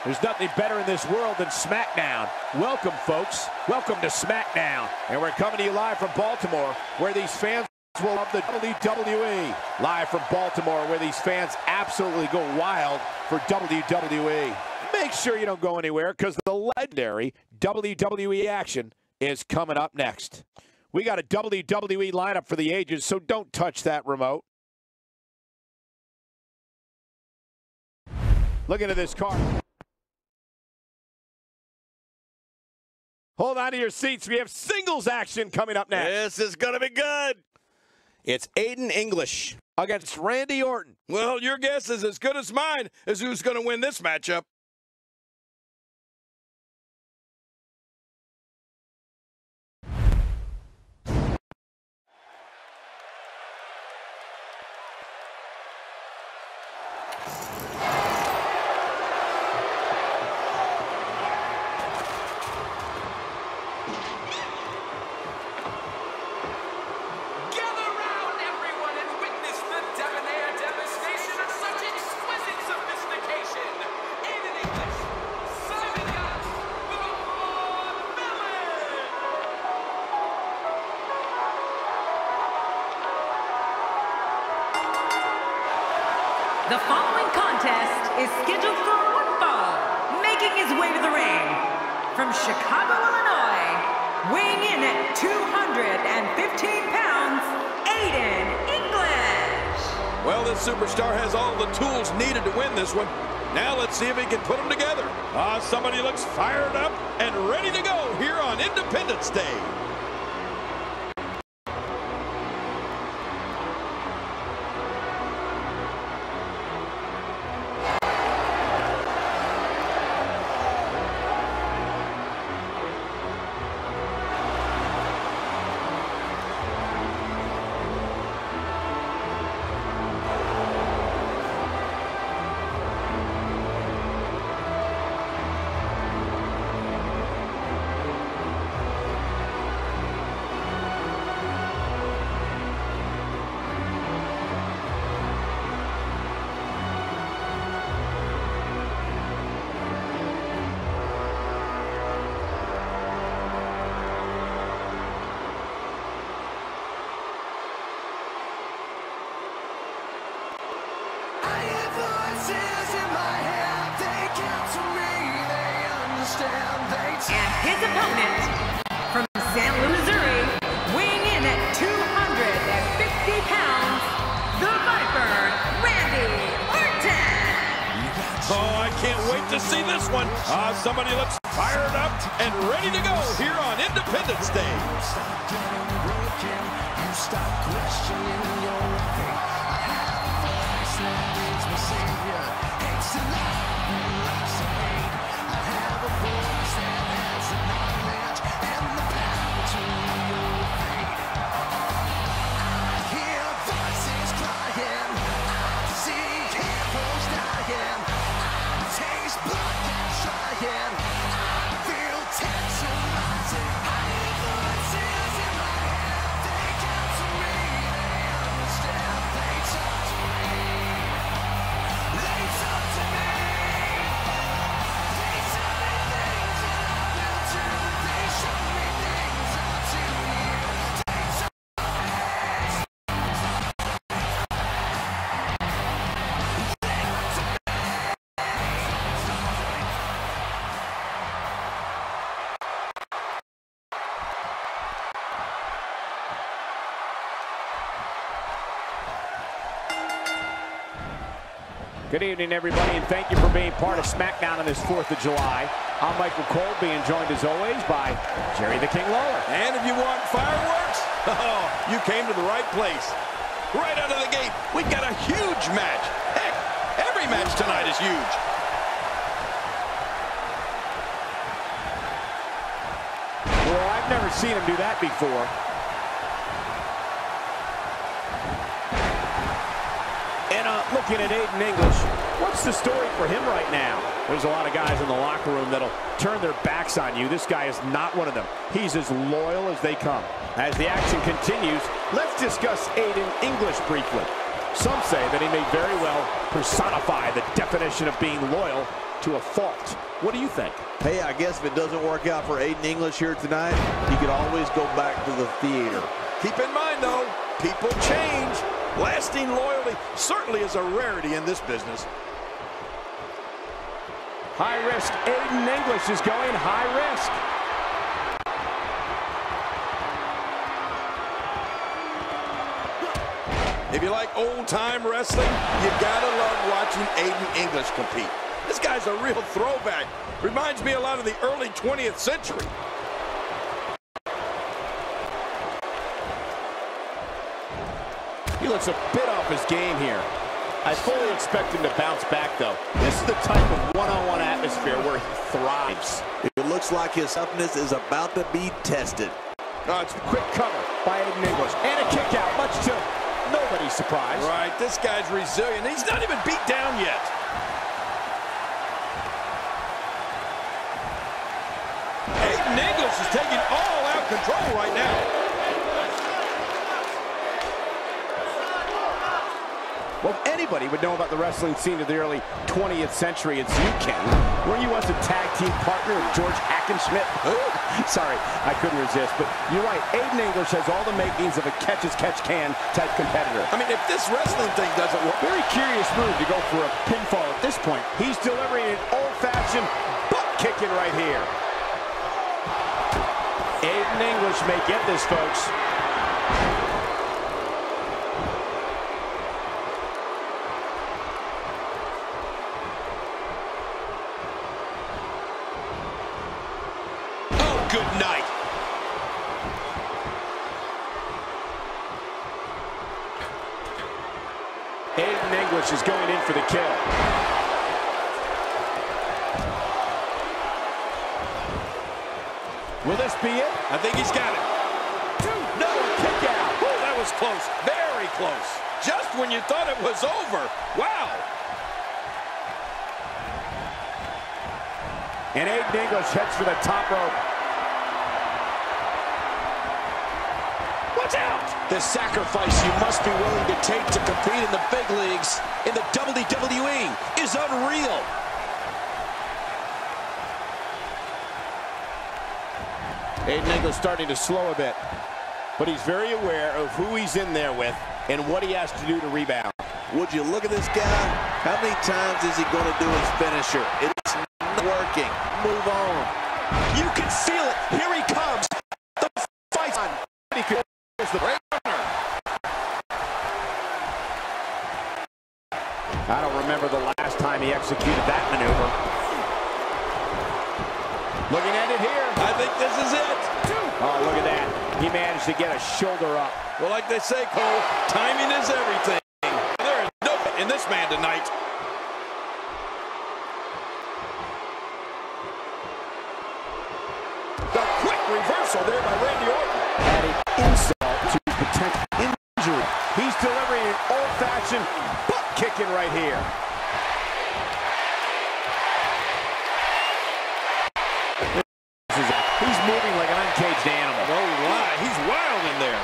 There's nothing better in this world than Smackdown. Welcome, folks. Welcome to Smackdown. And we're coming to you live from Baltimore, where these fans will love the WWE. Live from Baltimore, where these fans absolutely go wild for WWE. Make sure you don't go anywhere, because the legendary WWE action is coming up next. We got a WWE lineup for the ages, so don't touch that remote. Look into this card. Hold on to your seats. We have singles action coming up next. This is going to be good. It's Aiden English against Randy Orton. Well, your guess is as good as mine as who's going to win this matchup. The following contest is scheduled for one fall. Making his way to the ring from Chicago, Illinois, weighing in at 215 pounds, Aiden English. Well, this superstar has all the tools needed to win this one. Now let's see if he can put them together. Somebody looks fired up and ready to go here on Independence Day. And his opponent from St. Louis, Missouri, weighing in at 250 pounds, the Viper, Randy Orton. Oh, I can't wait to see this one. Somebody looks fired up and ready to go here on Independence Day. Stop getting broken. You stop questioning your faith. I have a voice that is my savior. Hates to love and loves to hate. I have a voice that has the knowledge and the power to your fate. I hear voices crying. I see heroes dying. I taste blood that's trying. I feel tension rising. I hear voices in my head. They count to me. They understand. They talk to me. They talk to me. They tell me things that I've been to. They show me things I do you. They talk Good evening, everybody, and thank you for being part of Smackdown on this 4th of July. I'm Michael Cole, being joined as always by Jerry the King Lawler. And if you want fireworks, oh, you came to the right place. Right out of the gate, we got a huge match. Heck, every match tonight is huge. Well, I've never seen him do that before. And looking at Aiden English, what's the story for him right now? There's a lot of guys in the locker room that'll turn their backs on you. This guy is not one of them. He's as loyal as they come. As the action continues, let's discuss Aiden English briefly. Some say that he may very well personify the definition of being loyal to a fault. What do you think? Hey, I guess if it doesn't work out for Aiden English here tonight, he could always go back to the theater. Keep in mind, though, people change. Lasting loyalty certainly is a rarity in this business. High risk. Aiden English is going high risk. If you like old-time wrestling, you gotta love watching Aiden English compete. This guy's a real throwback. Reminds me a lot of the early 20th century. He looks a bit off his game here. I fully expect him to bounce back, though. This is the type of one-on-one atmosphere where he thrives. It looks like his toughness is about to be tested. It's a quick cover by Aiden English. And a kick out, much to nobody's surprise. Right, this guy's resilient. He's not even beat down yet. Aiden English is taking all-out control right now. Well, if anybody would know about the wrestling scene of the early 20th century, it's you, Ken. Weren't you once a tag team partner of George Hackenschmidt? Sorry, I couldn't resist, but you're right. Aiden English has all the makings of a catch-as-catch-can type competitor. I mean, if this wrestling thing doesn't work... Very curious move to go for a pinfall at this point. He's delivering an old-fashioned butt-kicking right here. Aiden English may get this, folks. Good night. Aiden English is going in for the kill. Will this be it? I think he's got it. No, a kick out. Oh, that was close. Very close. Just when you thought it was over. Wow. And Aiden English heads for the top rope. Watch out! The sacrifice you must be willing to take to compete in the big leagues in the WWE is unreal. Aiden English starting to slow a bit, but he's very aware of who he's in there with and what he has to do to rebound. Would you look at this guy? How many times is he going to do his finisher? It's not working. Move on. You can feel it. Here he comes. The fight's on. He could the runner. I don't remember the last time he executed that maneuver. Looking at it here. I think this is it. Oh, look at that. He managed to get a shoulder up. Well, like they say, Cole, timing is everything. There is no in this man tonight. The quick reversal there by Randy Orton. Adding insult to potential injury. He's delivering an old-fashioned butt kicking right here. He's moving like an uncaged animal. No lie, he's wild in there.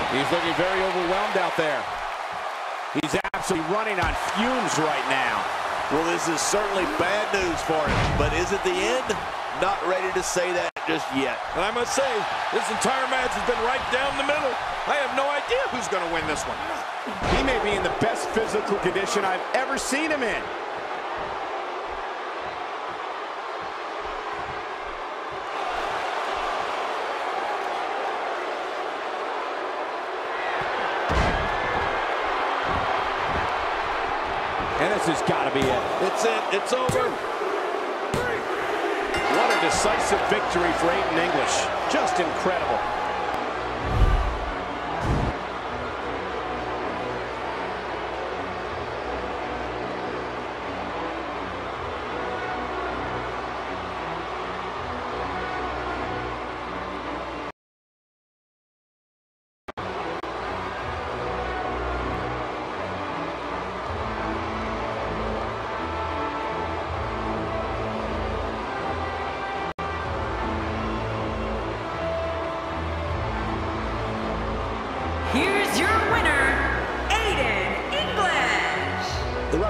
He's looking very overwhelmed out there. He's absolutely running on fumes right now. Well, this is certainly bad news for him, but is it the end? Not ready to say that just yet. And I must say, this entire match has been right down the middle. I have no idea who's going to win this one. He may be in the best physical condition I've ever seen him in. And this has got to be it. It's it. It's over. What a decisive victory for Aiden English. Just incredible.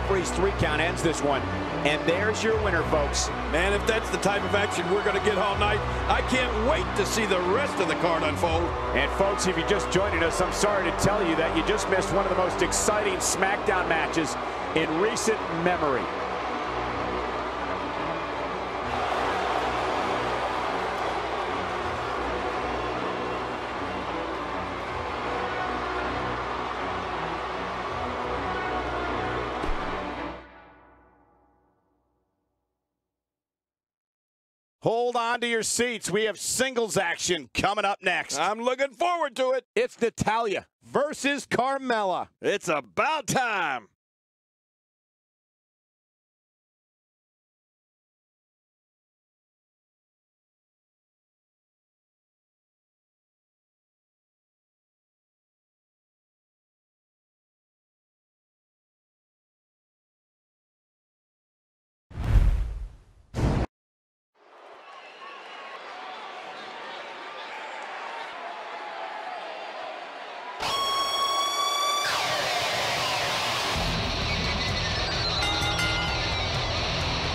referee's 3 count ends this one. And there's your winner, folks. Man, if that's the type of action we're going to get all night, I can't wait to see the rest of the card unfold. And folks, if you're just joining us, I'm sorry to tell you that you just missed one of the most exciting SmackDown matches in recent memory. Hold on to your seats. We have singles action coming up next. I'm looking forward to it. It's Natalya versus Carmella. It's about time.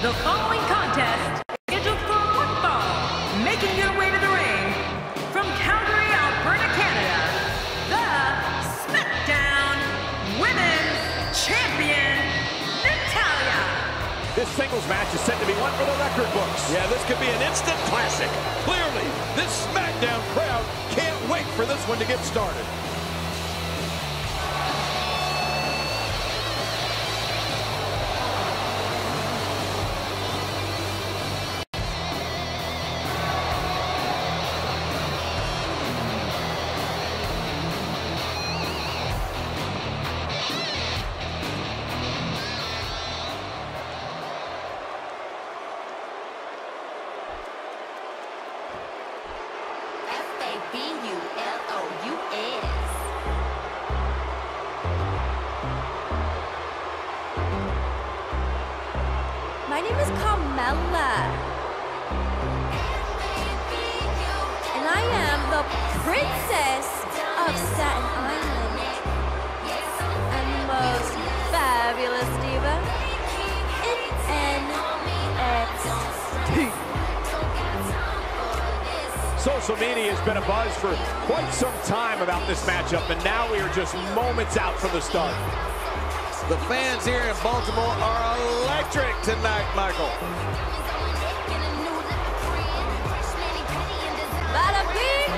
The following contest is scheduled for one fall. Making your way to the ring from Calgary, Alberta, Canada, the Smackdown Women's Champion, Natalya. This singles match is set to be one for the record books. Yeah, this could be an instant classic. Clearly, this SmackDown crowd can't wait for this one to get started. My name is Carmella, and I am the princess of Staten Island, and the most fabulous diva in NXT. Social media has been abuzz for quite some time about this matchup, and now we are just moments out from the start. The fans here in Baltimore are electric tonight, Michael. Bada bing!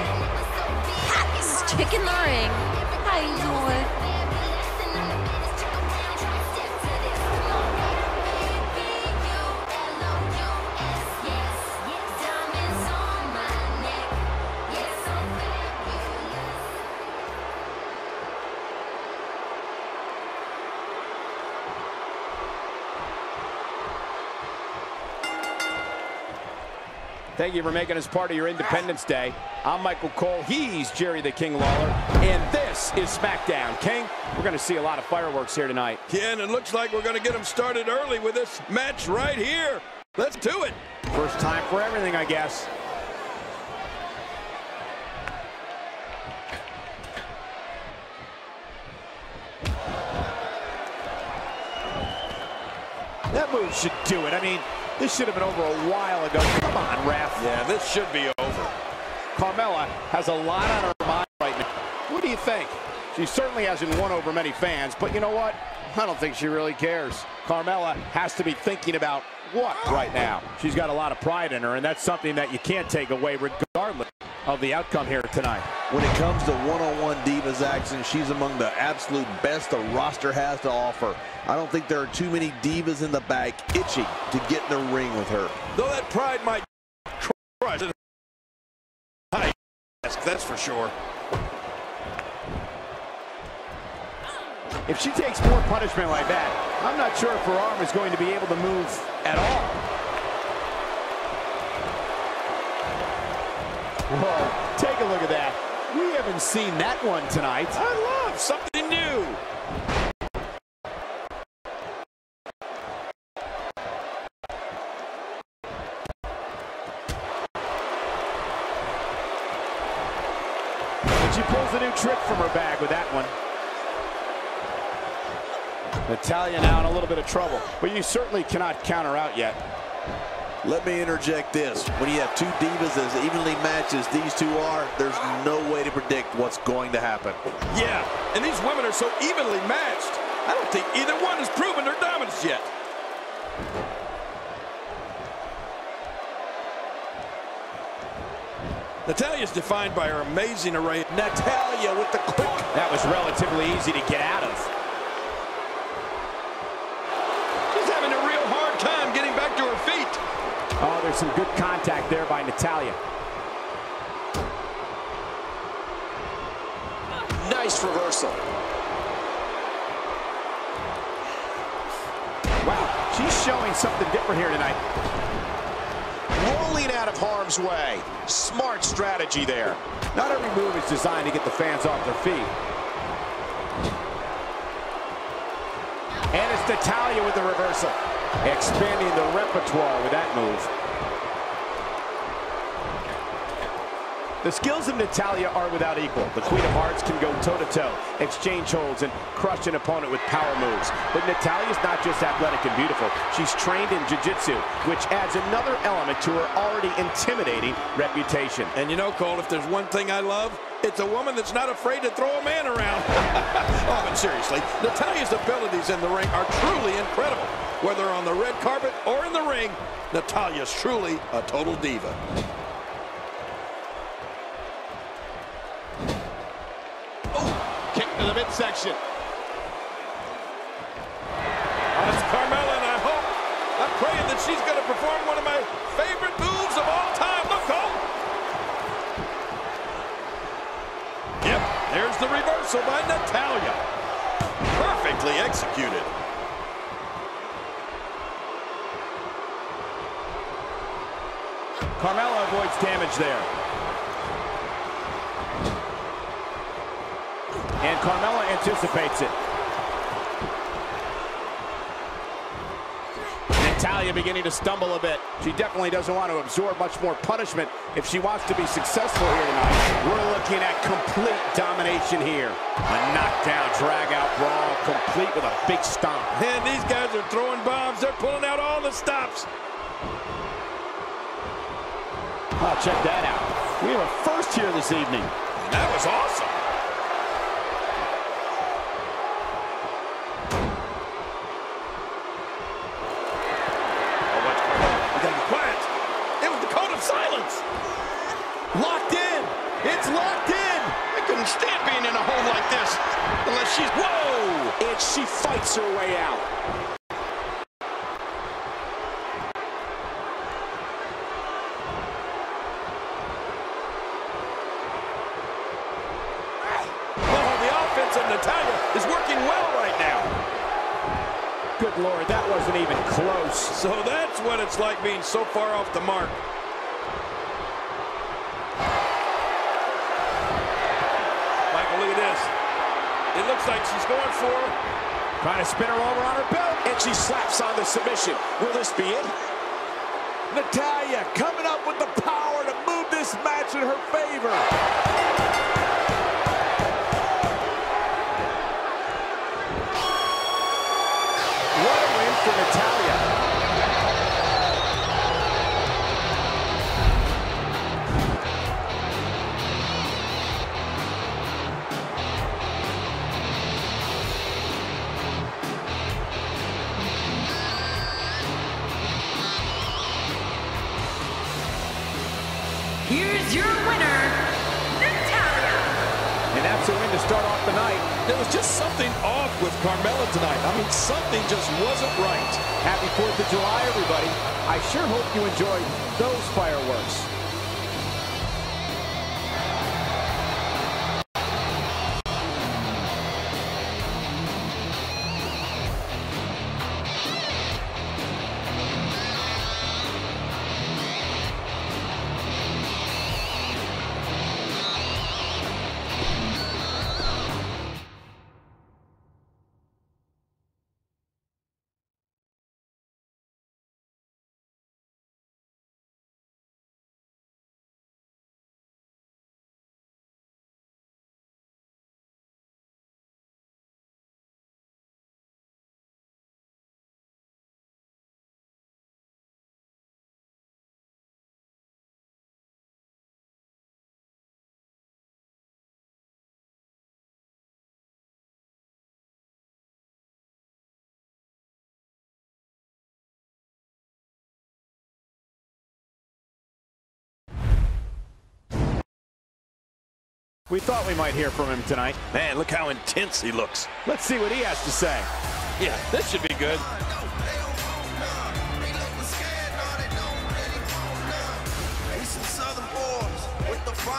Hottest chick in the ring. How you doing? Thank you for making us part of your Independence Day. I'm Michael Cole. He's Jerry the King Lawler. And this is SmackDown. King, we're going to see a lot of fireworks here tonight. Yeah, and it looks like we're going to get them started early with this match right here. Let's do it. First time for everything, I guess. That move should do it. I mean, this should have been over a while ago. Come on, ref. Yeah, this should be over. Carmella has a lot on her mind right now. What do you think? She certainly hasn't won over many fans, but you know what? I don't think she really cares. Carmella has to be thinking about what right now? She's got a lot of pride in her, and that's something that you can't take away regardless of the outcome here tonight. When it comes to one-on-one Divas action, she's among the absolute best the roster has to offer. I don't think there are too many Divas in the bag itching to get in the ring with her. Though that pride might crush it. That's for sure. If she takes more punishment like that, I'm not sure if her arm is going to be able to move at all. Whoa, take a look at that. We haven't seen that one tonight. I love something new. And she pulls a new trick from her bag with that one. Natalya now in a little bit of trouble, but you certainly cannot count her out yet. Let me interject this. When you have two divas as evenly matched as these two are, there's no way to predict what's going to happen. Yeah, and these women are so evenly matched. I don't think either one has proven their dominance yet. Natalya's defined by her amazing array. Natalya with the quick. That was relatively easy to get out of. She's having a real hard time getting back to her feet. Oh, there's some good contact there by Natalya. Nice reversal. Wow, she's showing something different here tonight. Rolling out of harm's way. Smart strategy there. Not every move is designed to get the fans off their feet. And it's Natalya with the reversal. Expanding the repertoire with that move. The skills of Natalya are without equal. The Queen of Hearts can go toe-to-toe, exchange holds, and crush an opponent with power moves. But Natalya's not just athletic and beautiful. She's trained in jiu-jitsu, which adds another element to her already intimidating reputation. And you know, Cole, if there's one thing I love, it's a woman that's not afraid to throw a man around. Oh, but seriously, Natalya's abilities in the ring are truly incredible. Whether on the red carpet or in the ring, Natalya's truly a total diva. Kick to the midsection. That's Carmella, and I'm praying that she's going to perform one of my favorite moves of all time. Look, Cole. Yep, there's the reversal by Natalya. Perfectly executed. Carmella avoids damage there. And Carmella anticipates it. Natalya beginning to stumble a bit. She definitely doesn't want to absorb much more punishment if she wants to be successful here tonight. We're looking at complete domination here. A knockdown, drag-out brawl, complete with a big stomp. And these guys are throwing bombs. They're pulling out all the stops. Oh, check that out. We have a first here this evening. That was awesome. Locked in. It's locked in. I couldn't stand being in a hole like this unless she's... Whoa! And she fights her way out. Oh, the offense of Natalya is working well right now. Good Lord, that wasn't even close. So that's what it's like being so far off the mark. Look at this. It looks like she's going for her. Trying to spin her over on her belt. And she slaps on the submission. Will this be it? Natalya coming up with the power to move this match in her favor. What a win for Natalya. Here's your winner, Natalya. And that's a win to start off the night. There was just something off with Carmella tonight. I mean, something just wasn't right. Happy 4th of July, everybody. I sure hope you enjoyed those fireworks. We thought we might hear from him tonight. Man, look how intense he looks. Let's see what he has to say. Yeah, this should be good.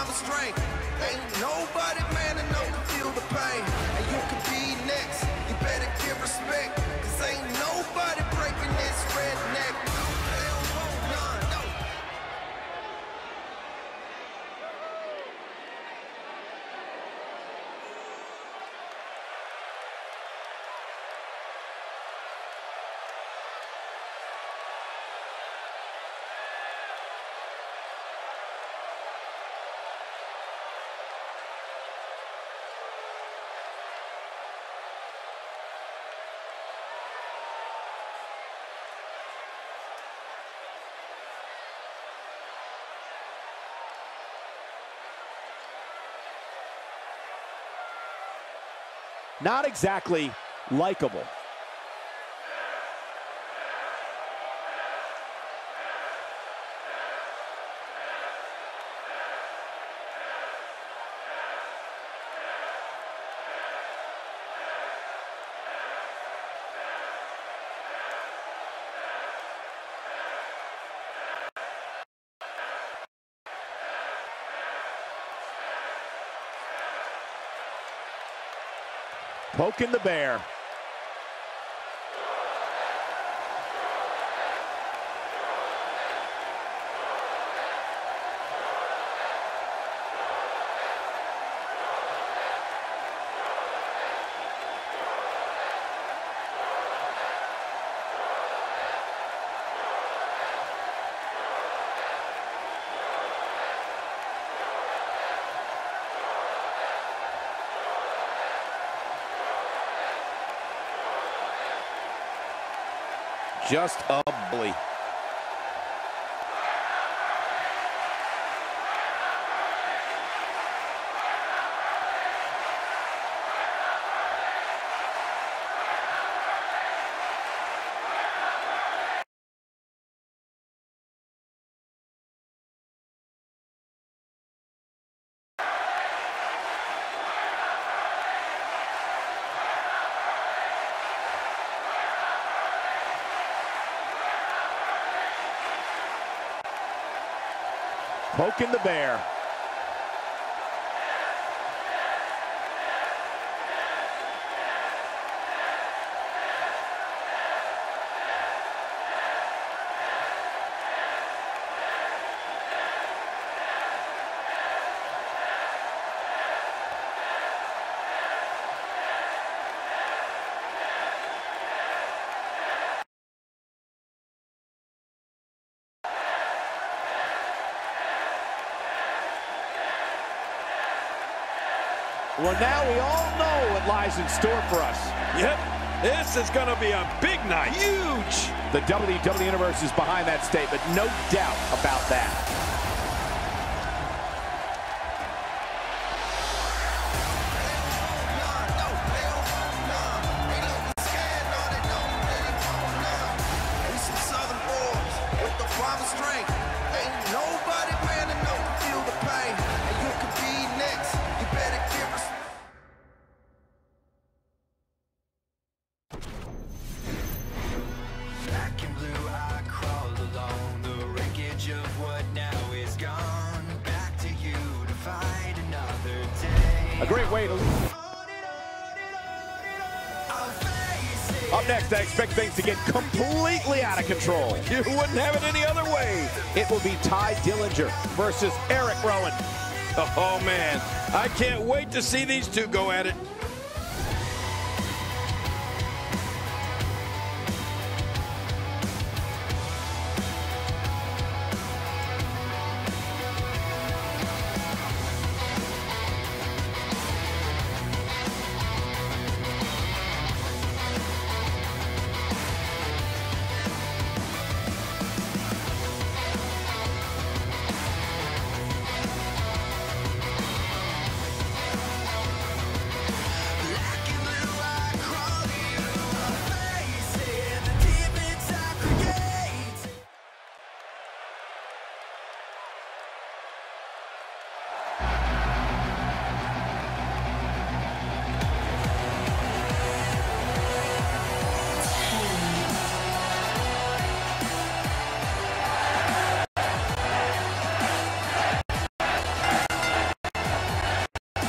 Strength. Ain't nobody man enough to feel the pain. And you can be next. You better give respect. Cause ain't nobody breaking this redneck. Not exactly likable. Poking the bear. Just a bully. Poking the bear. Well, now we all know what lies in store for us. Yep, this is going to be a big night. Huge! The WWE Universe is behind that statement, no doubt about that. A great way to leave. Up next, I expect things to get completely out of control. You wouldn't have it any other way. It will be Ty Dillinger versus Eric Rowan. Oh, man. I can't wait to see these two go at it.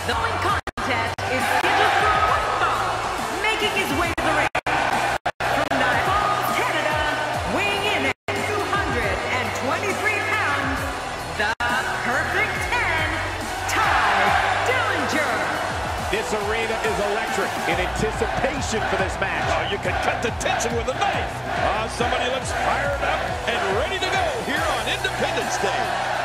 The following contest is scheduled for one fall, making his way to the ring. From Niagara Falls, Canada, weighing in at 223 pounds, the Perfect 10, Ty Dillinger. This arena is electric in anticipation for this match. Oh, you can cut the tension with a knife. Somebody looks fired up and ready to go here on Independence Day.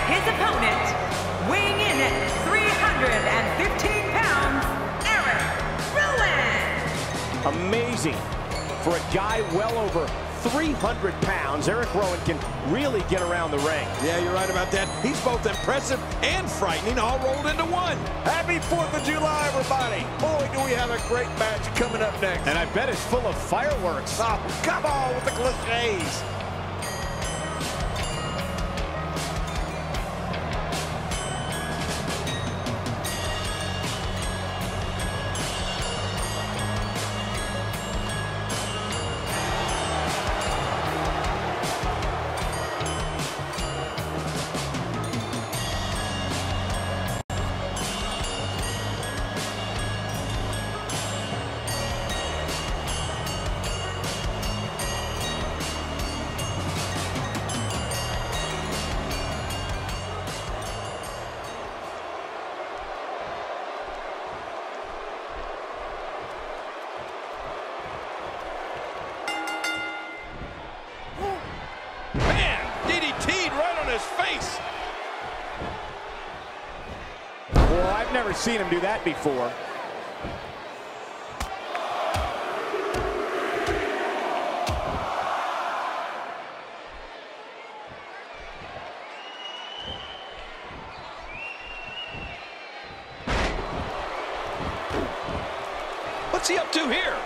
His opponent, weighing in at 315 pounds, Eric Rowan. Amazing. For a guy well over 300 pounds, Eric Rowan can really get around the ring. Yeah, you're right about that. He's both impressive and frightening, all rolled into one. Happy 4th of July, everybody. Boy, do we have a great match coming up next. And I bet it's full of fireworks. Oh, come on with the cliches. Face. Well, I've never seen him do that before. What's he up to here?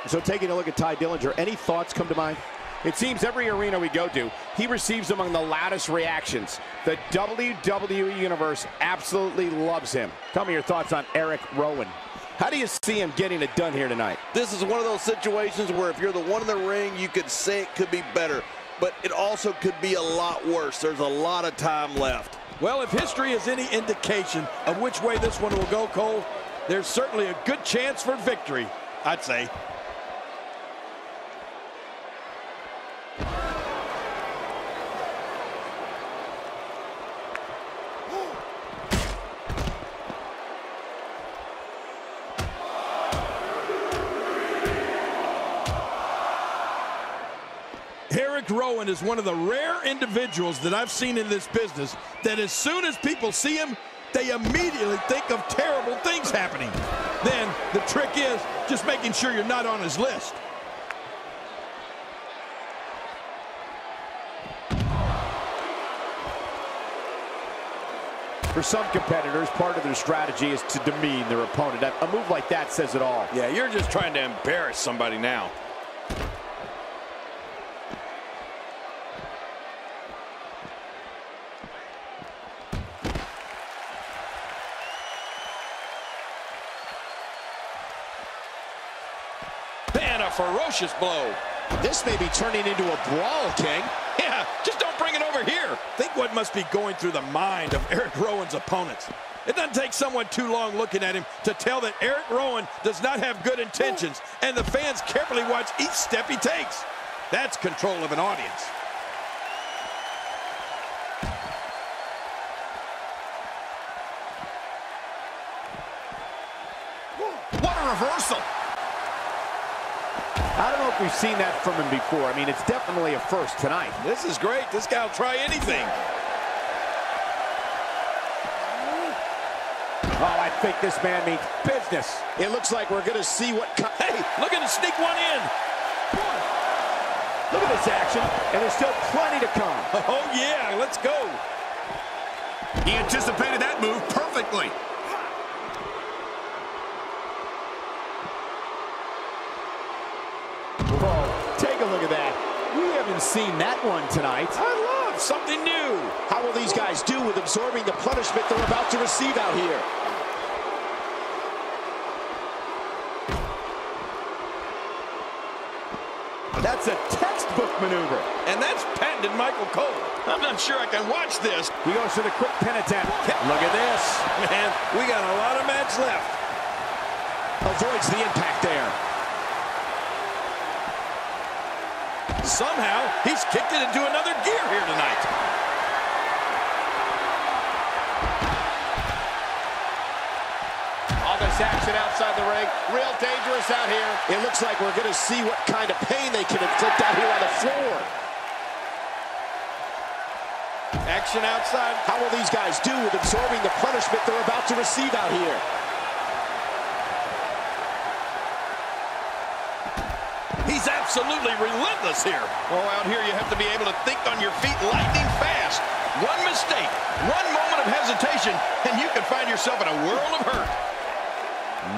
So taking a look at Ty Dillinger, any thoughts come to mind? It seems every arena we go to, he receives among the loudest reactions. The WWE Universe absolutely loves him. Tell me your thoughts on Eric Rowan. How do you see him getting it done here tonight? This is one of those situations where if you're the one in the ring, you could say it could be better, but it also could be a lot worse. There's a lot of time left. Well, if history is any indication of which way this one will go, Cole, there's certainly a good chance for victory, I'd say. Eric Rowan is one of the rare individuals that I've seen in this business that as soon as people see him, they immediately think of terrible things happening. Then the trick is just making sure you're not on his list. For some competitors, part of their strategy is to demean their opponent. A move like that says it all. Yeah, you're just trying to embarrass somebody now. And a ferocious blow. This may be turning into a brawl, King. Yeah, just don't bring it over here. Think what must be going through the mind of Eric Rowan's opponents. It doesn't take someone too long looking at him to tell that Eric Rowan does not have good intentions, and the fans carefully watch each step he takes. That's control of an audience. reversal. I don't know if we've seen that from him before. I mean, it's definitely a first tonight. This is great. This guy will try anything. Oh, I think this man means business. It looks like we're going to see what... Hey, look at him sneak one in. Look at this action, and there's still plenty to come. Oh, yeah, let's go. He anticipated that move perfectly. Whoa, take a look at that. We haven't seen that one tonight. I love something new. How will these guys do with absorbing the punishment they're about to receive out here? That's a textbook maneuver. And that's patented Michael Cole. I'm not sure I can watch this. He goes for the quick pin attempt. Look at this. Man, we got a lot of match left. Avoids the impact there. Somehow, he's kicked it into another gear here tonight. All this action outside the ring. Real dangerous out here. It looks like we're going to see what kind of pain they can inflict out here on the floor. Action outside. How will these guys do with absorbing the punishment they're about to receive out here? He's absolutely relentless here. Oh, out here you have to be able to think on your feet lightning fast. One mistake, one moment of hesitation, and you can find yourself in a world of hurt.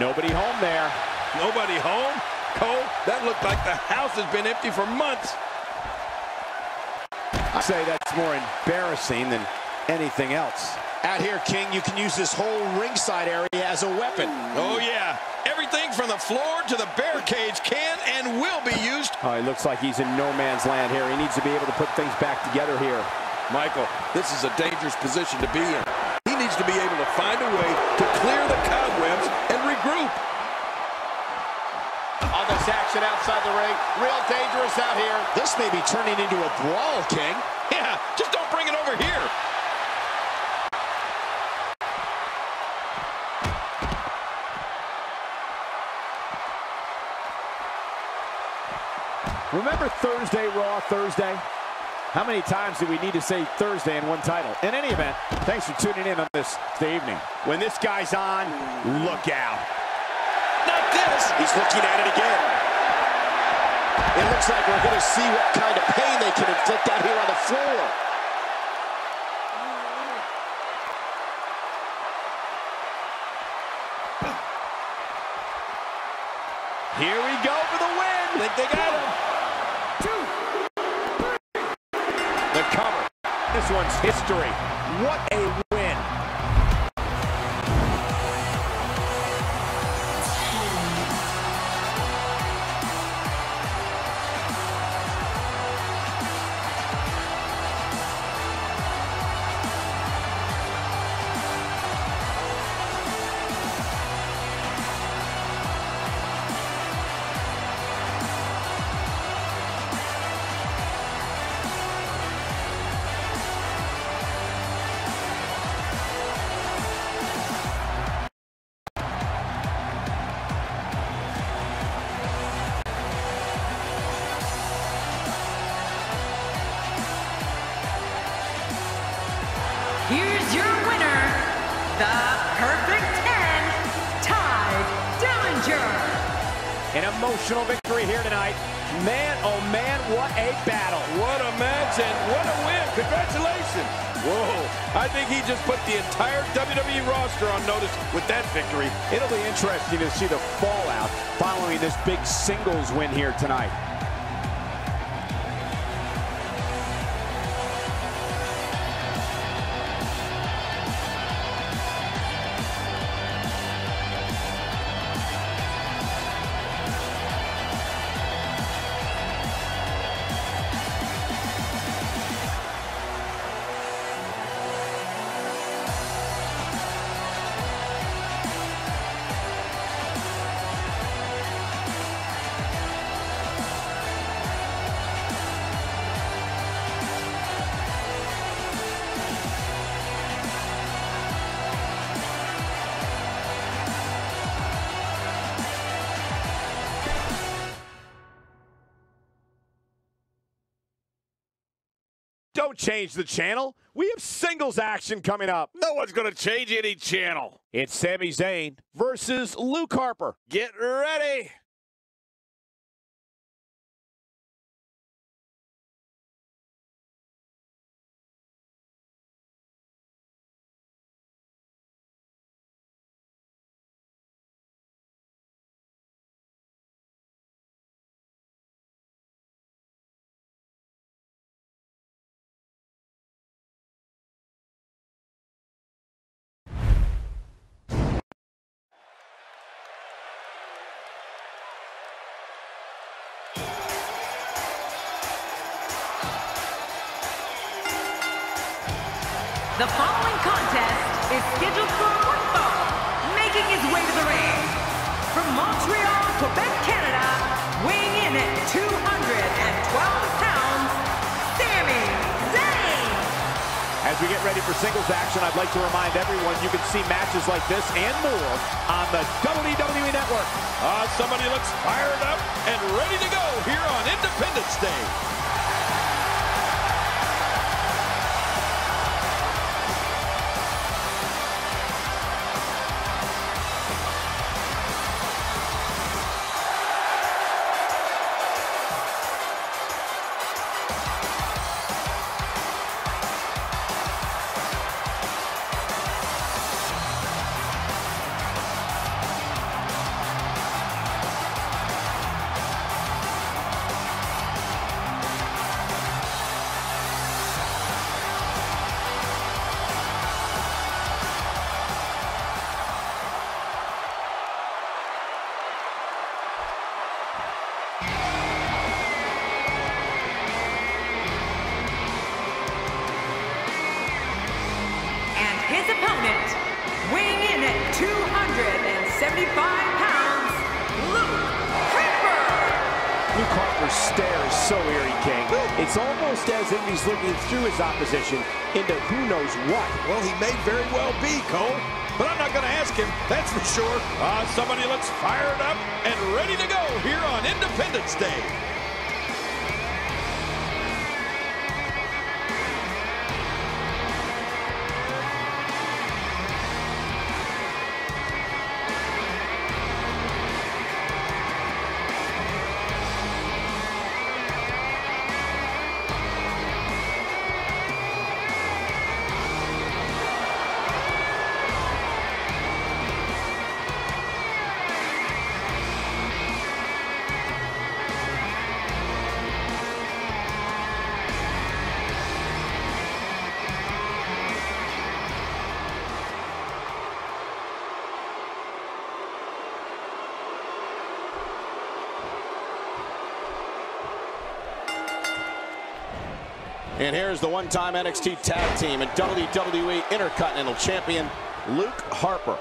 Nobody home there. Nobody home? Cole, that looked like the house has been empty for months. I say that's more embarrassing than anything else. Out here, King, you can use this whole ringside area as a weapon. Oh, yeah. Everything from the floor to the barricades can and will be used. Oh, he looks like he's in no man's land here. He needs to be able to put things back together here. Michael, this is a dangerous position to be in. He needs to be able to find a way to clear the cobwebs and regroup. All this action outside the ring. Real dangerous out here. This may be turning into a brawl, King. Yeah, just don't bring it over here. Remember Thursday, Raw Thursday? How many times do we need to say Thursday in one title? In any event, thanks for tuning in on this evening. When this guy's on, look out. Not this. He's looking at it again. It looks like we're going to see what kind of pain they can inflict out here on the floor. Here we go for the win. I think they got him. The cover. This one's history. What a win. Here's your winner, the Perfect 10, Ty Dillinger. An emotional victory here tonight. Man, oh man, what a battle. What a match and what a win. Congratulations. Whoa, I think he just put the entire WWE roster on notice with that victory. It'll be interesting to see the fallout following this big singles win here tonight. Don't change the channel. We have singles action coming up. No one's going to change any channel. It's Sami Zayn versus Luke Harper. Get ready. The following contest is scheduled for one fall, making his way to the ring. From Montreal, Quebec, Canada, weighing in at 212 pounds, Sami Zayn. As we get ready for singles action, I'd like to remind everyone you can see matches like this and more on the WWE Network. Somebody looks fired up and ready to go here on Independence Day. His opponent, weighing in at 275 pounds, Luke Harper. Luke Harper's stare is so eerie, King. It's almost as if he's looking through his opposition into who knows what. Well, he may very well be, Cole. But I'm not going to ask him, that's for sure. Somebody looks fired up and ready to go here on Independence Day. And here's the one-time NXT Tag Team and WWE Intercontinental Champion, Luke Harper.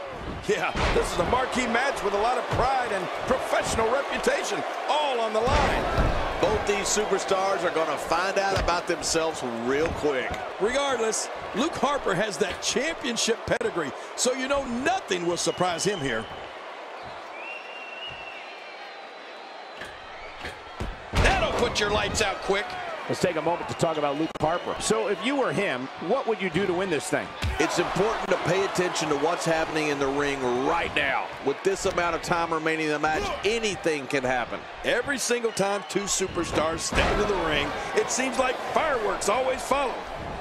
Yeah, this is a marquee match with a lot of pride and professional reputation, all on the line. Both these superstars are going to find out about themselves real quick. Regardless, Luke Harper has that championship pedigree, so you know nothing will surprise him here. That'll put your lights out quick. Let's take a moment to talk about Luke Harper. So if you were him, what would you do to win this thing? It's important to pay attention to what's happening in the ring right now. With this amount of time remaining in the match, anything can happen. Every single time two superstars step into the ring, it seems like fireworks always follow.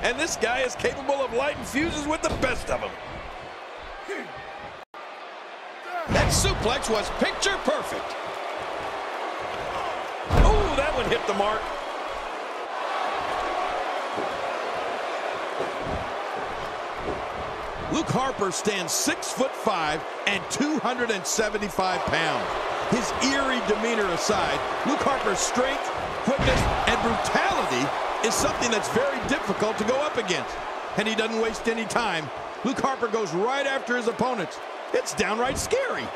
And this guy is capable of lighting fuses with the best of them. That suplex was picture perfect. Oh, that one hit the mark. Luke Harper stands 6'5" and 275 pounds. His eerie demeanor aside, Luke Harper's strength, quickness, and brutality is something that's very difficult to go up against. And he doesn't waste any time. Luke Harper goes right after his opponents. It's downright scary.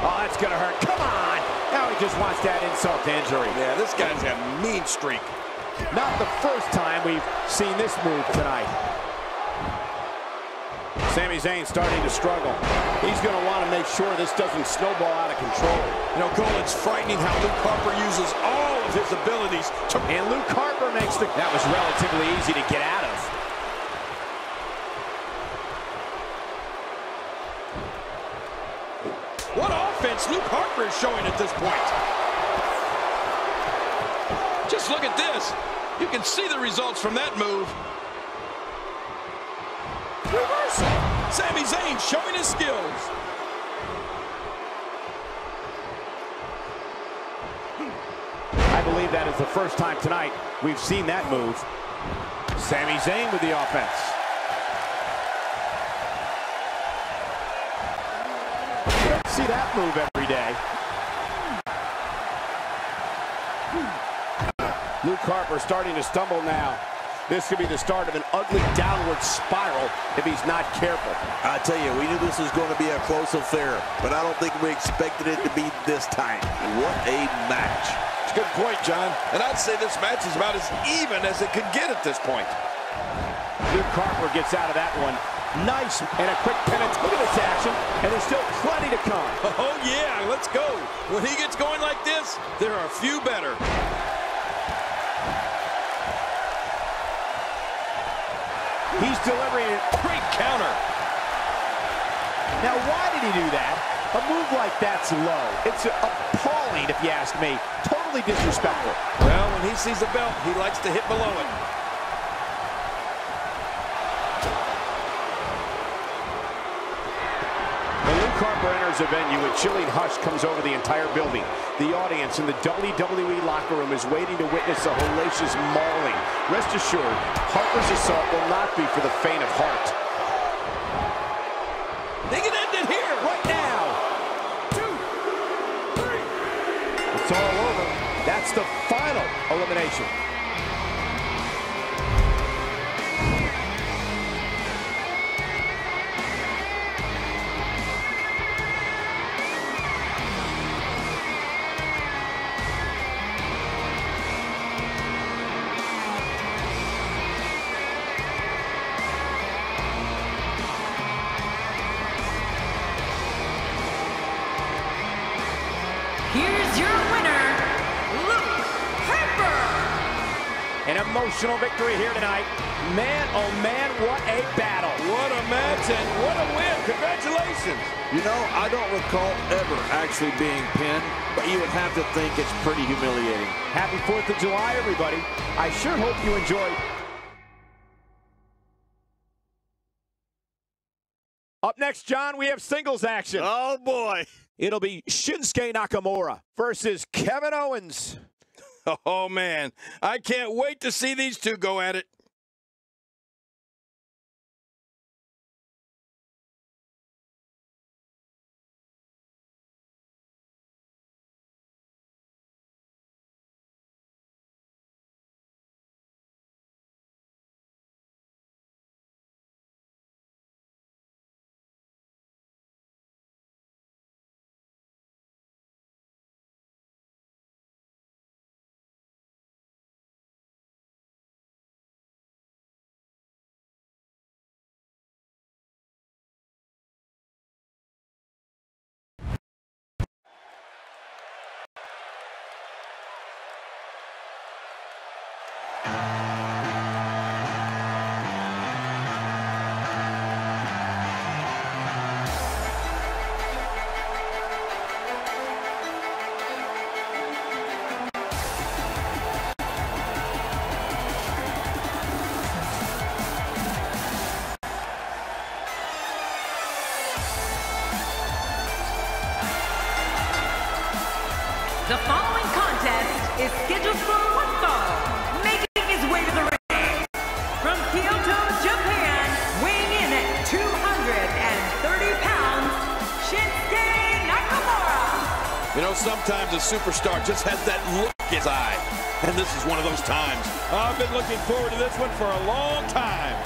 Oh, that's gonna hurt. Come on! Now he just wants that insult to injury. Yeah, this guy's got a mean streak. Not the first time we've seen this move tonight. Sami Zayn starting to struggle. He's going to want to make sure this doesn't snowball out of control. You know, Cole, it's frightening how Luke Harper uses all of his abilities to... And Luke Harper makes the... That was relatively easy to get out of. What offense Luke Harper is showing at this point. Just look at this. You can see the results from that move. Reversal. Sami Zayn showing his skills. I believe that is the first time tonight we've seen that move. Sami Zayn with the offense. You don't see that move every day. Luke Harper starting to stumble now. This could be the start of an ugly downward spiral if he's not careful. I tell you, we knew this was going to be a close affair, but I don't think we expected it to be this time. What a match. It's a good point, John. And I'd say this match is about as even as it could get at this point. Luke Harper gets out of that one. Nice and a quick penance. Look at this action, and there's still plenty to come. Oh, yeah, let's go. When he gets going like this, there are few better. He's delivering a great counter. Now, why did he do that? A move like that's low. It's appalling, if you ask me. Totally disrespectful. Well, when he sees the belt, he likes to hit below it. When Luke Harper enters a venue, a chilling hush comes over the entire building. The audience in the WWE locker room is waiting to witness a hellacious mauling. Rest assured, Harper's assault will not be for the faint of heart. They can end it here, right now. 2, 3. It's all over. That's the final elimination. Here's your winner, Luke Harper. An emotional victory here tonight. Man, oh man, what a battle. What a match and what a win. Congratulations. You know, I don't recall ever actually being pinned, but you would have to think it's pretty humiliating. Happy 4th of July, everybody. I sure hope you enjoyed. Up next, John, we have singles action. Oh, boy. It'll be Shinsuke Nakamura versus Kevin Owens. Oh, man. I can't wait to see these two go at it. The following contest is scheduled for one fall, making his way to the ring. From Kyoto, Japan, weighing in at 230 pounds, Shinsuke Nakamura. You know, sometimes a superstar just has that look in his eye. And this is one of those times. I've been looking forward to this one for a long time.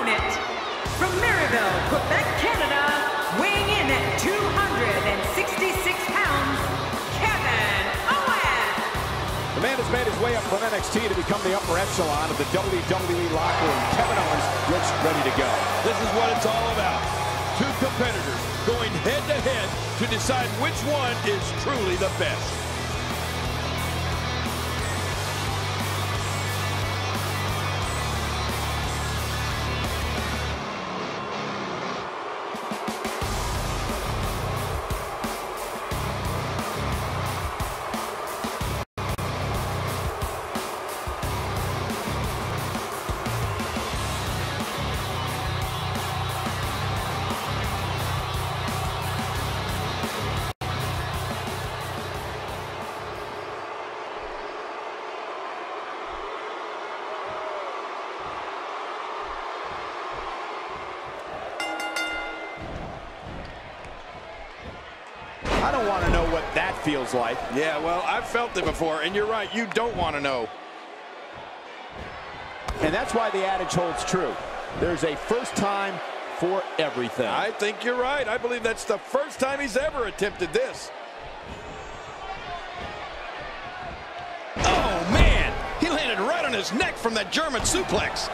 opponent, from Maryville, Quebec, Canada, weighing in at 266 pounds, Kevin Owens. The man has made his way up from NXT to become the upper echelon of the WWE locker room. Kevin Owens looks ready to go. This is what it's all about. Two competitors going head-to-head to decide which one is truly the best. I don't want to know what that feels like. Yeah, well, I've felt it before, and you're right, you don't want to know. And that's why the adage holds true. There's a first time for everything. I think you're right. I believe that's the first time he's ever attempted this. Oh, man! He landed right on his neck from that German suplex.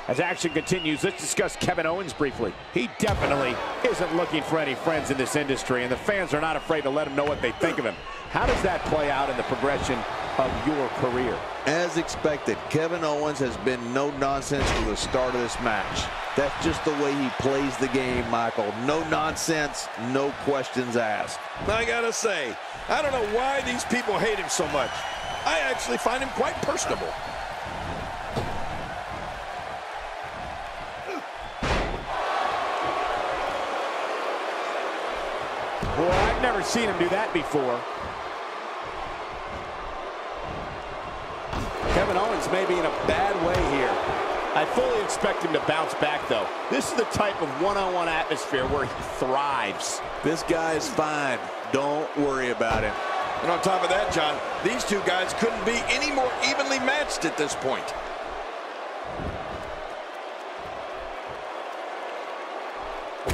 As action continues, let's discuss Kevin Owens briefly. He definitely isn't looking for any friends in this industry, and the fans are not afraid to let him know what they think of him. How does that play out in the progression of your career? As expected, Kevin Owens has been no nonsense from the start of this match. That's just the way he plays the game, Michael. No nonsense, no questions asked. I gotta say, I don't know why these people hate him so much. I actually find him quite personable. Boy, I've never seen him do that before. Kevin Owens may be in a bad way here. I fully expect him to bounce back, though. This is the type of one-on-one atmosphere where he thrives. This guy's fine. Don't worry about him. And on top of that, John, these two guys couldn't be any more evenly matched at this point.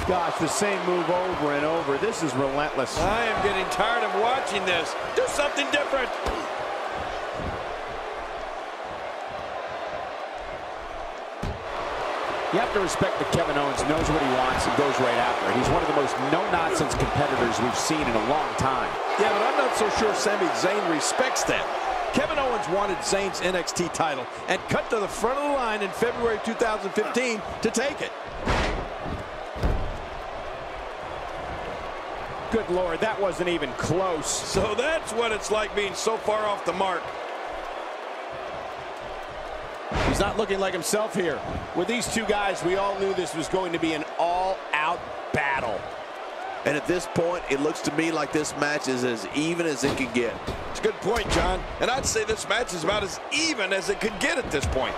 Gosh, the same move over and over. This is relentless. I am getting tired of watching this. Do something different. You have to respect that Kevin Owens knows what he wants and goes right after it. He's one of the most no-nonsense competitors we've seen in a long time. Yeah, but I'm not so sure Sami Zayn respects that. Kevin Owens wanted Zayn's NXT title and cut to the front of the line in February 2015 to take it. Good Lord, that wasn't even close. So that's what it's like being so far off the mark. He's not looking like himself here. With these two guys, we all knew this was going to be an all-out battle. And at this point, it looks to me like this match is as even as it can get. It's a good point, John. And I'd say this match is about as even as it could get at this point.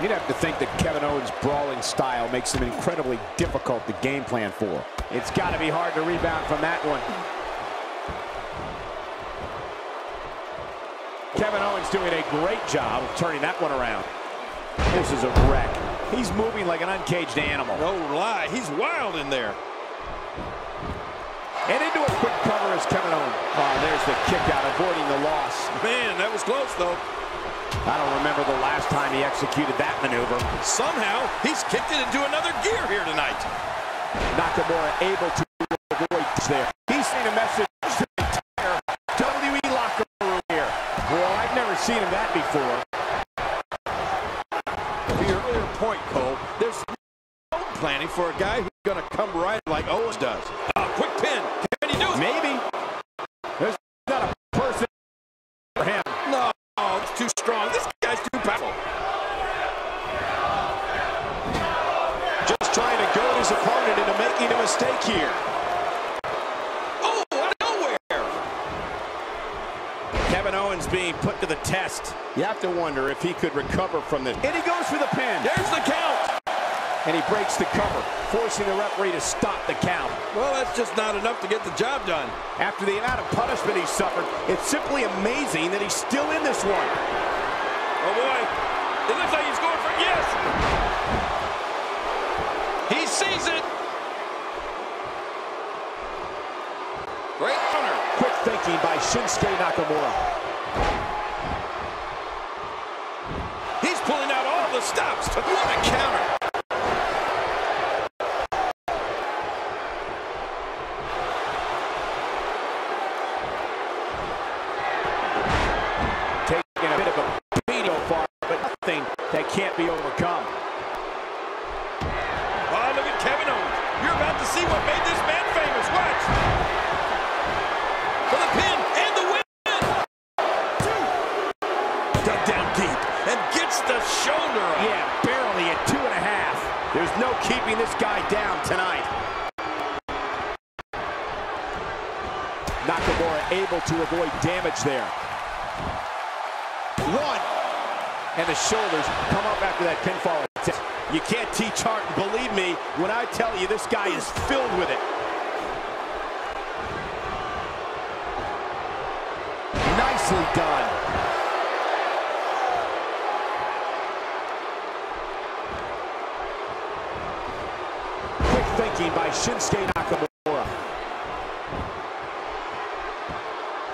You'd have to think that Kevin Owens' brawling style makes him incredibly difficult to game plan for. It's got to be hard to rebound from that one. Kevin Owens doing a great job of turning that one around. This is a wreck. He's moving like an uncaged animal. No lie, he's wild in there. And into a quick cover is Kevin Owens. Oh, there's the kick out, avoiding the loss. Man, that was close, though. I don't remember the last time he executed that maneuver. Somehow, he's kicked it into another gear here tonight. Nakamura able to avoid there. He's seen a message to the entire WWE locker room here. Well, I've never seen him that before. To your earlier point, Cole, there's no planning for a guy who's going to come right like Owens does. Quick pin. Can he do it? Maybe. There's not a person for him. No, it's too strong. This guy's too powerful. Just trying to goad his opponent into making a mistake here. Oh, out of nowhere. Kevin Owens being put to the test. You have to wonder if he could recover from this. And he goes for the pin. There's the count. And he breaks the cover, forcing the referee to stop the count. Well, that's just not enough to get the job done. After the amount of punishment he suffered, it's simply amazing that he's still in this one. Oh, boy. It looks like he's going for it. Yes! He sees it. Great counter. Quick thinking by Shinsuke Nakamura. He's pulling out all the stops. What a counter. Taking a bit of a beating so far, but nothing that can't be overcome. Oh, look at Kevin Owens. You're about to see what made this man famous. Watch. For the pin and the win. Dug down deep and gets the shoulder up. Yeah, barely at 2.5. There's no keeping this guy down tonight. Nakamura able to avoid damage there. One. And the shoulders come up after that pinfall attempt. You can't teach heart, and believe me when I tell you this guy is filled with it. Nicely done. Quick thinking by Shinsuke Nakamura.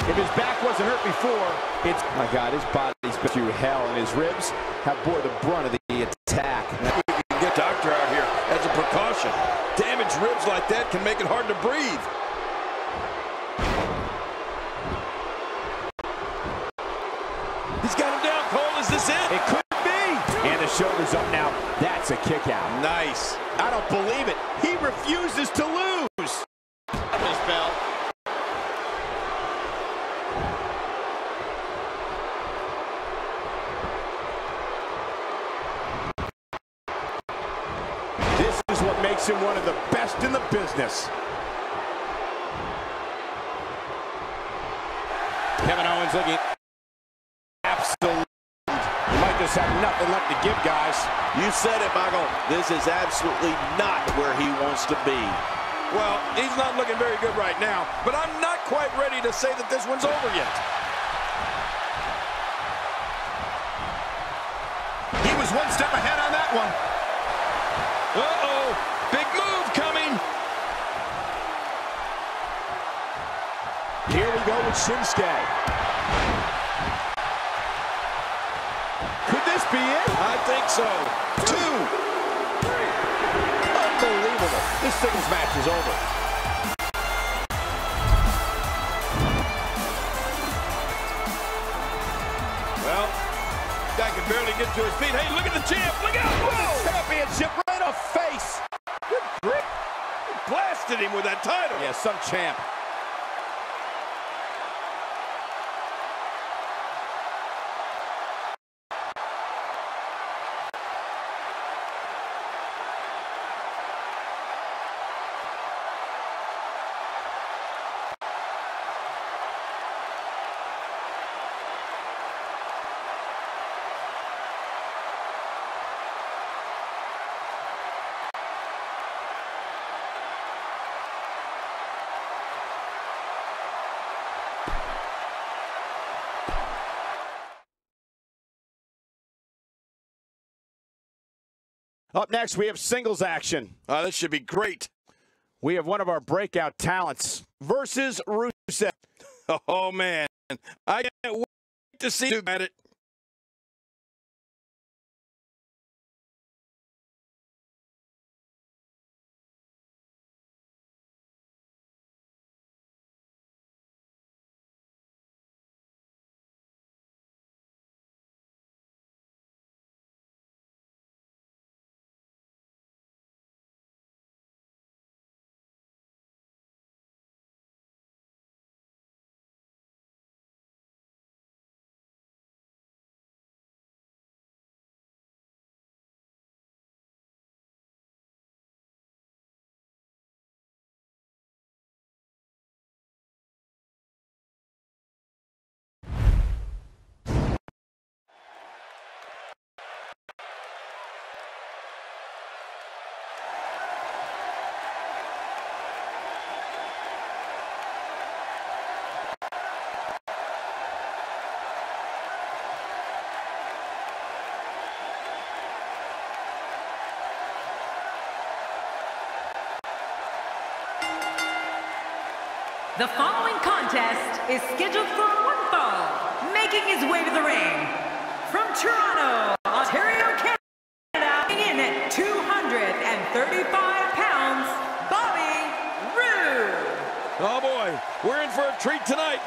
If his back wasn't hurt before, it's... My God, his body's been through hell, and his ribs have bore the brunt of the attack. We can get Doctor out here as a precaution. Damaged ribs like that can make it hard to breathe. He's got him down, Cole. Is this it? It could be. And the shoulder's up now. That's a kick out. Nice. I don't believe it. He refuses to lose. His belt. This is what makes him one of the best in the business. Kevin Owens looking absolute. He might just have nothing left to give, guys. You said it, Michael. This is absolutely not where he wants to be. Well, he's not looking very good right now, but I'm not quite ready to say that this one's over yet. He was one step ahead on that one. Uh-oh, big move coming. Here we go with Shinsuke. Could this be it? I think so. 2. Unbelievable. This singles match is over. Well, guy can barely get to his feet. Hey, look at the champ. Look out. Whoa! Championship right in the face. Good grip. Blasted him with that title. Yeah, some champ. Up next, we have singles action. This should be great. We have one of our breakout talents versus Rusev. Oh, man. I can't wait to see you at it. The following contest is scheduled for one fall. Making his way to the ring from Toronto, Ontario, Canada, weighing in at 235 pounds, Bobby Roode. Oh boy, we're in for a treat tonight.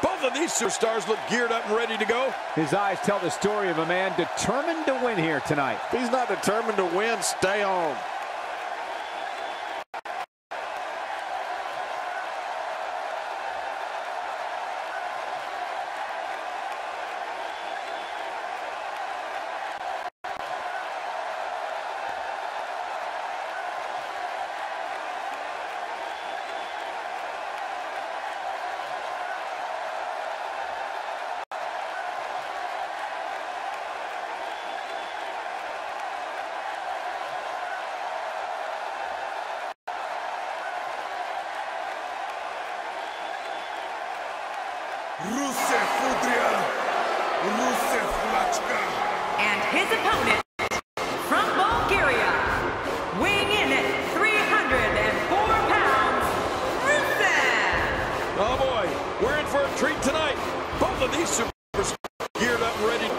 Both of these superstars look geared up and ready to go. His eyes tell the story of a man determined to win here tonight. If he's not determined to win, stay home. And his opponent from Bulgaria, weighing in at 304 pounds, Rusev. Oh boy, we're in for a treat tonight. Both of these superstars geared up and ready.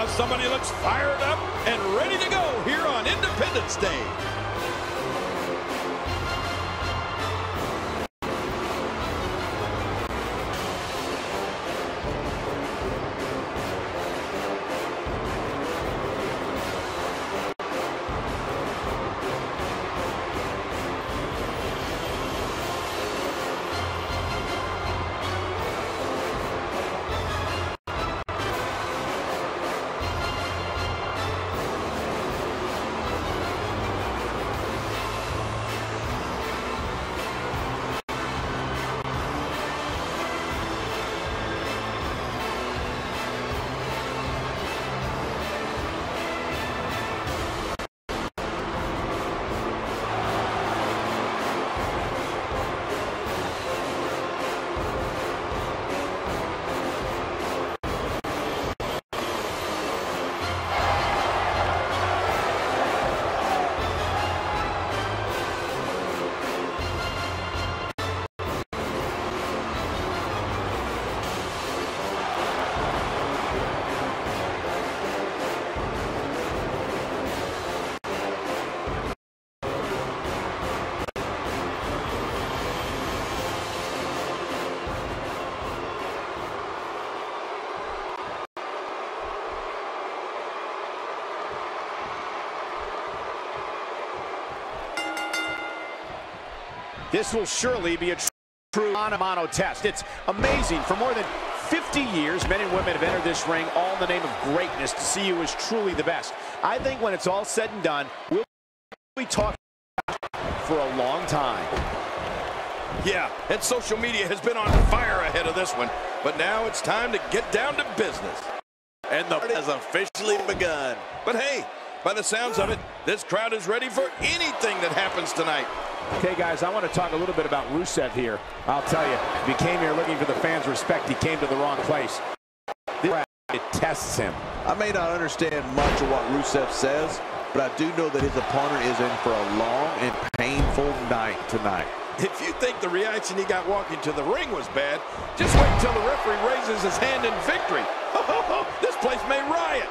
Somebody looks fired up and ready to go here on Independence Day. This will surely be a true mano-a-mano test. It's amazing. For more than 50 years, men and women have entered this ring all in the name of greatness to see who is truly the best. I think when it's all said and done, we'll be talking for a long time. Yeah, and social media has been on fire ahead of this one. But now it's time to get down to business. And the party has officially begun. But hey, by the sounds of it, this crowd is ready for anything that happens tonight. Okay, guys, I want to talk a little bit about Rusev here. I'll tell you, if he came here looking for the fans' respect, he came to the wrong place. This crowd, it tests him. I may not understand much of what Rusev says, but I do know that his opponent is in for a long and painful night tonight. If you think the reaction he got walking to the ring was bad, just wait until the referee raises his hand in victory. This place may riot.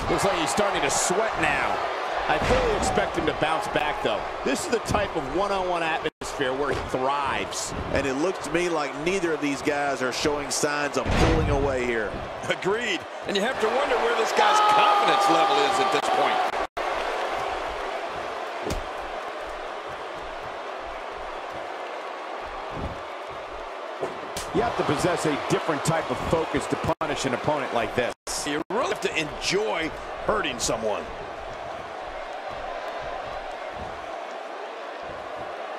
Looks like he's starting to sweat now. I fully expect him to bounce back, though. This is the type of one-on-one atmosphere where he thrives. And it looks to me like neither of these guys are showing signs of pulling away here. Agreed. And you have to wonder where this guy's confidence level is at this point. You have to possess a different type of focus to punish an opponent like this. You really have to enjoy hurting someone.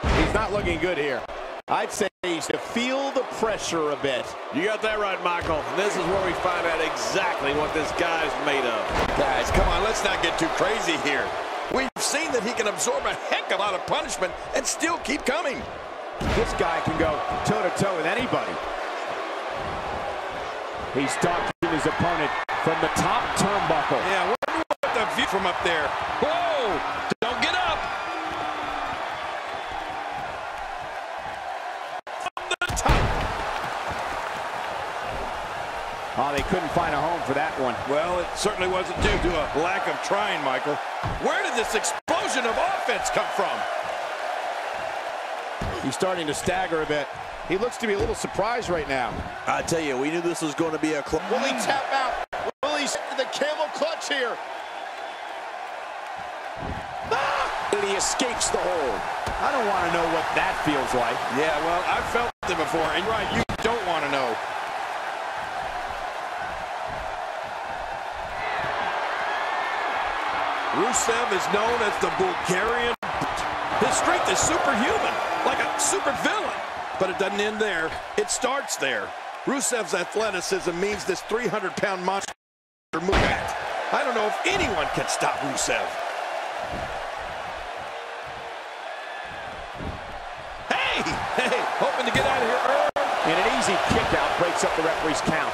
He's not looking good here. I'd say he's to feel the pressure a bit. You got that right, Michael. This is where we find out exactly what this guy's made of. Guys, come on, let's not get too crazy here. We've seen that he can absorb a heck of a lot of punishment and still keep coming. This guy can go toe-to-toe with anybody. He's stalking his opponent from the top turnbuckle. Yeah, what the view from up there? Whoa! Don't get up! couldn't find a home for that one. Well, it certainly wasn't due to a lack of trying, Michael. Where did this explosion of offense come from? He's starting to stagger a bit. He looks to be a little surprised right now. I tell you, we knew this was going to be a close. Will he tap out? Will he the camel clutch here? And he escapes the hold. I don't want to know what that feels like. Yeah, well, I've felt it before, and right, you don't want to know. Rusev is known as the Bulgarian. His strength is superhuman, like a super villain. But it doesn't end there. It starts there. Rusev's athleticism means this 300-pound monster moves. I don't know if anyone can stop Rusev. Hey, hoping to get out of here early. And an easy kick out breaks up the referee's count.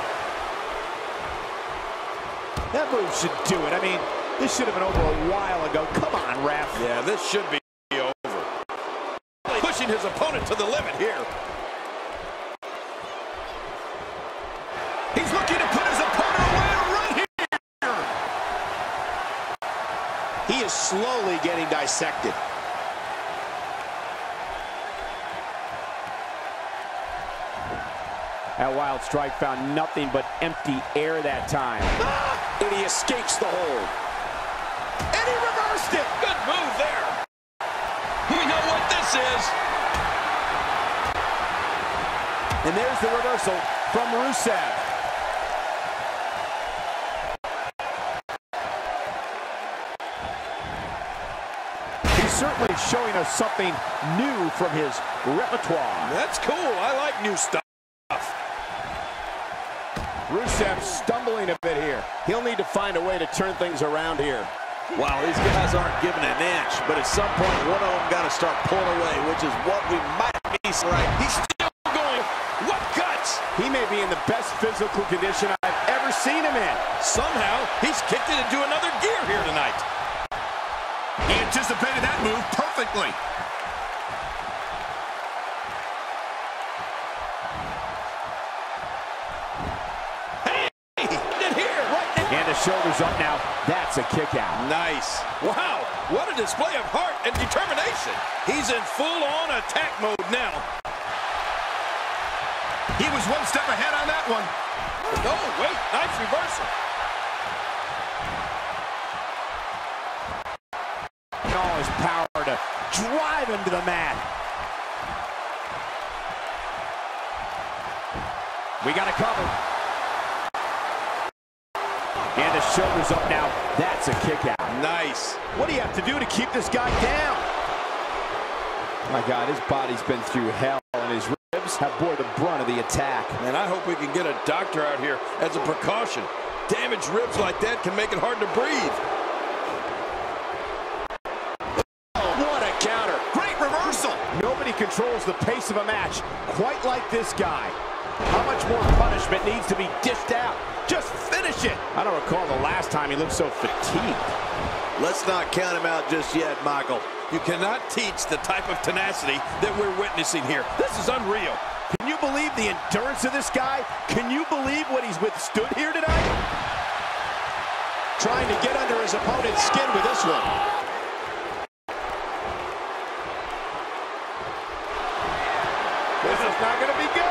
That move should do it. I mean, this should have been over a while ago. Come on, ref. Yeah, this should be over. Pushing his opponent to the limit here. He's looking to put his opponent away right here. He is slowly getting dissected. That wild strike found nothing but empty air that time. And he escapes the hold. And he reversed it. Good move there. We know what this is. And there's the reversal from Rusev. He's certainly showing us something new from his repertoire. That's cool. I like new stuff. Rusev stumbling a bit here. He'll need to find a way to turn things around here. Wow, these guys aren't giving an inch, but at some point, one of them got to start pulling away, which is what we might be right. He's still going. What guts! He may be in the best physical condition I've ever seen him in. Somehow, he's kicked it into another gear here tonight. He anticipated that move perfectly. And the shoulders up now. That's a kick out. Nice. Wow, what a display of heart and determination. He's in full-on attack mode now. He was one step ahead on that one. No, wait, nice reversal. And all his power to drive him to the mat. We got a cover. And the shoulders up now. That's a kick out. Nice. What do you have to do to keep this guy down? My God, his body's been through hell, and his ribs have bore the brunt of the attack. Man, I hope we can get a doctor out here as a precaution. Damaged ribs like that can make it hard to breathe. What a counter. Great reversal. Nobody controls the pace of a match quite like this guy. How much more punishment needs to be dished out? Just finish it. I don't recall the last time he looked so fatigued. Let's not count him out just yet, Michael. You cannot teach the type of tenacity that we're witnessing here. This is unreal. Can you believe the endurance of this guy? Can you believe what he's withstood here tonight? Trying to get under his opponent's skin with this one. This is not going to be good.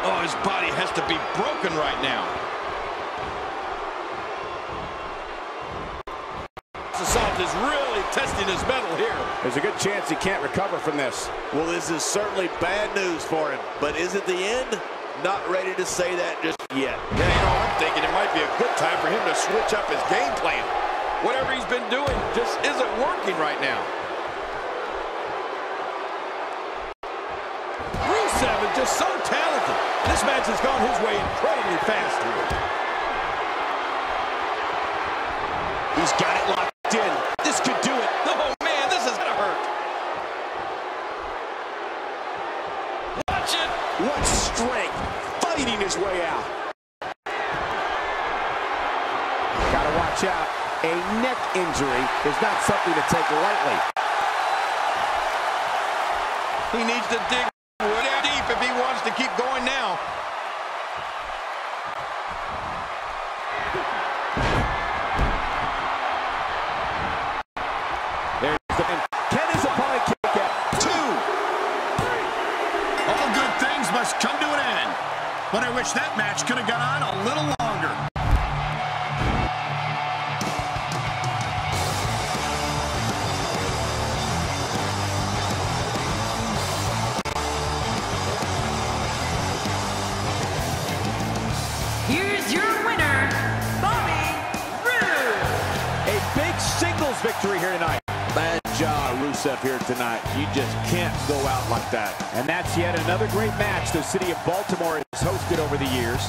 Oh, his body has to be broken right now. This assault is really testing his mettle here. There's a good chance he can't recover from this. Well, this is certainly bad news for him, but is it the end? Not ready to say that just yet. Yeah, you know, I'm thinking it might be a good time for him to switch up his game plan. Whatever he's been doing just isn't working right now. Rusev is just so talented. This match has gone his way incredibly fast here. He's got it locked in. This could do it. Oh, man, this is gonna hurt. Watch it. What strength. Fighting his way out. Gotta watch out. A neck injury is not something to take lightly. He needs to dig deep if he wants to keep going now. There's the pin. Can his opponent kick out? 2. All good things must come to an end. But I wish that match could have gone on a little longer. Here's your winner, Bobby Roode. A big singles victory here tonight. Bad job, Rusev, here tonight. You just can't go out like that. And that's yet another great match the city of Baltimore has hosted over the years.